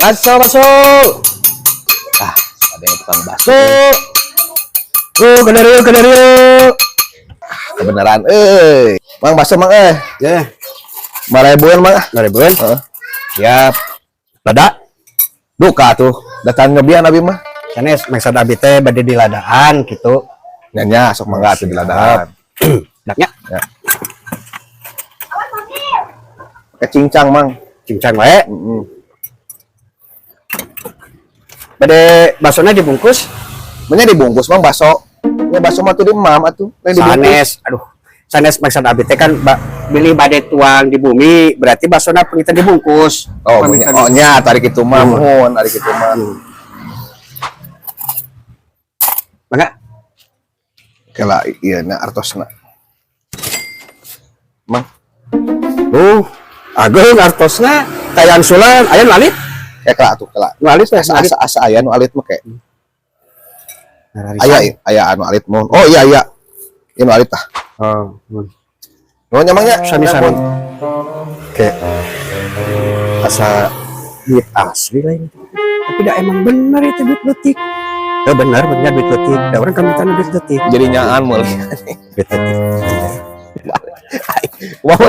Baso. Ah, ada yang tukang baso. Kadario. Kebenaran, Mang baso mang Ya, 5.000-an mang. 5.000-an. Siap. Lada. Duka tuh. Datang ngebian abi mah. Sanes maksud abi teh bade di ladaan gitu. Nyanya sok mangga atuh di ladang. Daknya Ya. Kecincang mang. cincang wae. Bade basona dibungkus. Menya dibungkus mang baso. Ya baso mah tuh di mam atuh. Sanes, aduh. Sanes maksud abi teh kan beli bade tuang di bumi, berarti basona kita dibungkus. Oh, nya tarik itu mah mohon, tarik itu mah. Mangga. Kela iya na artosna. Mang, Agung artosna tayang sulan aya nu alit. kela atuh kela. Nu alit teh Asa aya nu alit mah kayak. Aya anu alit mohon. Oh iya. Ini alit tah. Oh. Nuhun nyamangnya Sami-sami. Kayak asa duit asli lain. Tapi dah emang benar itu duit letik. Benar duit letik. Da orang kami duit letik. Jadi nyaan meuli. Duit letik. Wah,